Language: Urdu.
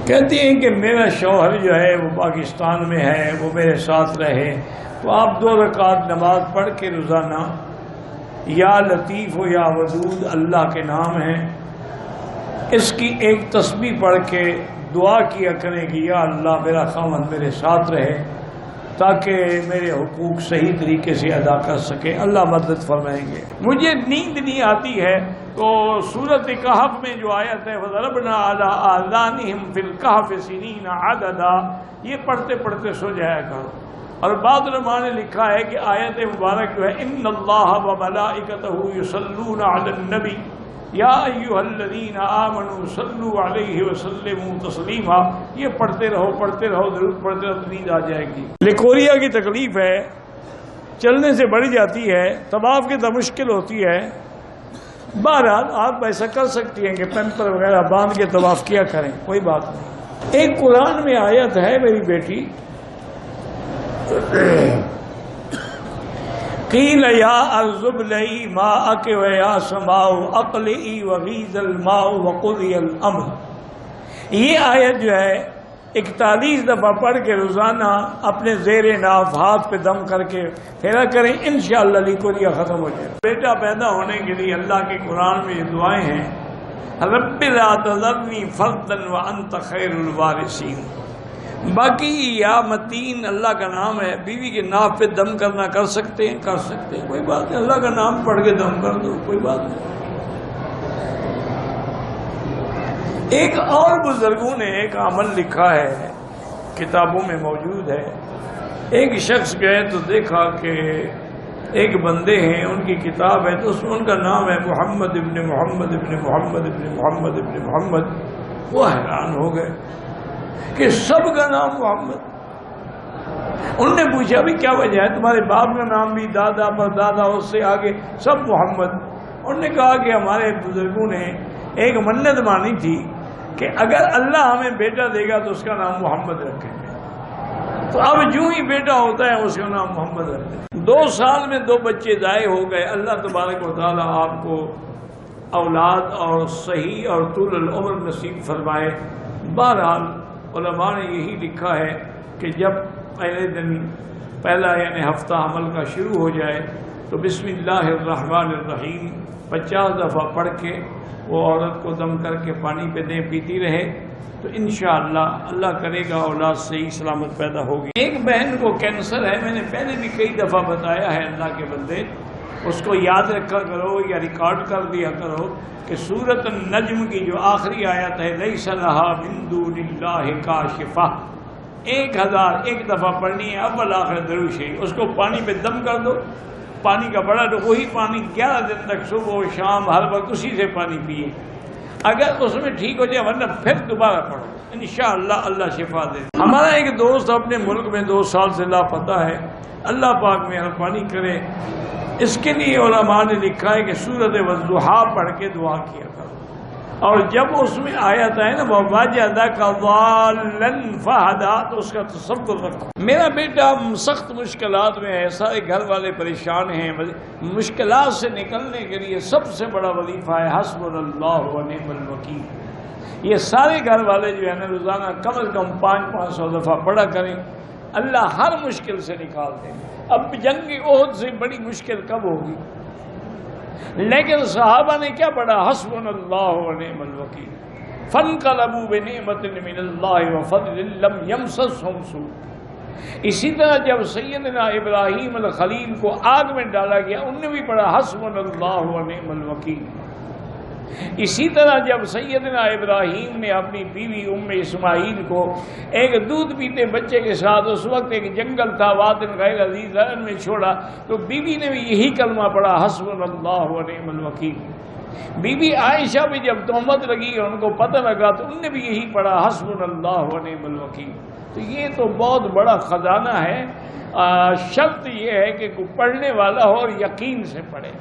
کہتی ہیں کہ میرا شوہر جو ہے وہ پاکستان میں ہے، وہ میرے ساتھ رہے تو آپ 2 رکعت نماز پڑھ کے روزانہ یا لطیف ہو یا ودود اللہ کے نام ہیں، اس کی ایک تسبیح پڑھ کے دعا کیا کریں کہ یا اللہ میرا خاوند میرے ساتھ رہے تاکہ میرے حقوق صحیح طریقے سے ادا کر سکے، اللہ مدد فرمائیں گے۔ مجھے نیند نہیں آتی ہے تو سورۃ کہف میں جو آیت ہے وَضَرَبْنَا عَلَىٰ آذَانِهِمْ فِي الْكَهْفِ سِنِينَ عَدَدًا، یہ پڑھتے پڑھتے سو جایا کرو۔ اور بعض علماء نے لکھا ہے کہ آیت مبارک جو ہے اِنَّ اللَّهَ وَمَلَائِكَتَهُ يُصَلُّونَ عَلَى النَّبِيِّ یا ایھا الذین آمنوا صلوا علیہ وسلموا تسلیما، یہ پڑھتے رہو ضرور پڑھتے رہو تو نیند آ جائے گی۔ لیکوریا کی تکلیف ہے، چلنے سے بڑھ جاتی ہے، طواف کی تو مشکل ہوتی ہے، بہرحال آپ ایسا کر سکتی ہیں کہ پیمپر وغیرہ باندھ کے طواف کیا کریں، کوئی بات نہیں۔ ایک قرآن میں آیت ہے میری بیٹی، قیل یا ارض ابلعی ماءک ویا سماء اقلعی وغیض الماء وقضی الامر، یہ آیت جو ہے 41 دفعہ پڑھ کے روزانہ اپنے زیر ناف ہاتھ پہ دم کر کے پھیرا کریں، انشاءاللہ لیکوریا ختم ہو جائے۔ بیٹا پیدا ہونے کے لیے اللہ کے قرآن میں یہ دعائیں ہیں، رب لا تذرنی فردا وانت خیر الوارثین۔ باقی یا متین اللہ کا نام ہے، بیوی کے ناف پہ دم کرنا کر سکتے ہیں، کوئی بات نہیں، اللہ کا نام پڑھ کے دم کر دو، کوئی بات نہیں۔ ایک اور بزرگوں نے ایک عمل لکھا ہے، کتابوں میں موجود ہے۔ ایک شخص گئے تو دیکھا کہ ایک بندے ہیں، ان کی کتاب ہے تو اس میں ان کا نام ہے محمد ابن محمد ابن محمد ابن محمد ابن محمد۔ وہ حیران ہو گئے کہ سب کا نام محمد۔ انہوں نے پوچھا بھی کیا وجہ ہے، تمہارے باپ کا نام بھی دادا پر دادا اس سے آگے سب محمد۔ انہوں نے کہا کہ ہمارے بزرگوں نے ایک منت مانی تھی کہ اگر اللہ ہمیں بیٹا دے گا تو اس کا نام محمد رکھیں گے، تو اب جو ہی بیٹا ہوتا ہے اس کا نام محمد رکھتے ہیں۔ 2 سال میں 2 بچے ضائع ہو گئے۔ اللہ تبارک و تعالی آپ کو اولاد اور صحیح اور طول العمر نصیب فرمائے۔ بہرحال علماء نے یہی لکھا ہے کہ جب پہلا یعنی ہفتہ حمل کا شروع ہو جائے تو بسم اللہ الرحمن الرحیم 50 دفعہ پڑھ کے وہ عورت کو دم کر کے پانی پہ دیں، پیتی رہے تو انشاءاللہ اللہ کرے گا اولاد صحیح سلامت پیدا ہوگی۔ ایک بہن کو کینسر ہے، میں نے پہلے بھی کئی دفعہ بتایا ہے، اللہ کے بندے اس کو یاد رکھا کرو یا ریکارڈ کر دیا کرو کہ سورۃ النجم کی جو آخری آیت ہے لیس لہا من دون اللہ کاشفہ، 1001 دفعہ پڑھنی ہے، اول آخر درود شریف، اس کو پانی پہ دم کر دو، پانی کا بڑا تو وہی پانی 11 دن تک صبح و شام ہر وقت اسی سے پانی پیے، اگر اس میں ٹھیک ہو جائے ورنہ پھر دوبارہ پڑھو، انشاءاللہ اللہ شفا دے۔ ہمارا ایک دوست اپنے ملک میں 2 سال سے لاپتہ ہے، اللہ پاک مہربانی کرے، اس کے لیے علماء نے لکھا ہے کہ سورۃ والضحیٰ پڑھ کے دعا کیا کرو، اور جب اس میں آیت ہے نا وَوَجَدَكَ ضَالًّا فَهَدَىٰ تو اس کا تصور رکھو۔ میرا بیٹا سخت مشکلات میں ہے، سارے گھر والے پریشان ہیں، مشکلات سے نکلنے کے لیے سب سے بڑا وظیفہ ہے حسبنا اللہ ونعم الوکیل۔ یہ سارے گھر والے جو ہے نا روزانہ کم از کم 500 دفعہ پڑھا کریں، اللہ ہر مشکل سے نکال دیں۔ اب جنگ احد سے بڑی مشکل کب ہوگی؟ لیکن صحابہ نے کیا پڑھا؟ حسبنا اللہ ونعم الوکیل، فانقلبوا بنعمت من اللہ وفضل لم یمسسہم سوء۔ اسی طرح جب سیدنا ابراہیم الخلیل کو آگ میں ڈالا گیا انہوں نے بھی پڑھا حسبنا اللہ ونعم الوکیل۔ اسی طرح جب سیدنا ابراہیم نے اپنی بیوی اسماعیل کو ایک دودھ پیتے بچے کے ساتھ، اس وقت ایک جنگل تھا وادٍ غیر ذی زرع میں چھوڑا، تو بیوی نے بھی یہی کلمہ پڑھا حسبنا اللہ ونعم الوکیل۔ بی بی عائشہ بھی جب تہمت لگی اور ان کو پتہ لگا تو انہوں نے بھی یہی پڑھا حسبنا اللہ ونعم الوکیل۔ تو یہ تو بہت بڑا خزانہ ہے، شرط یہ ہے کہ کوئی پڑھنے والا ہو اور یقین سے پڑھے۔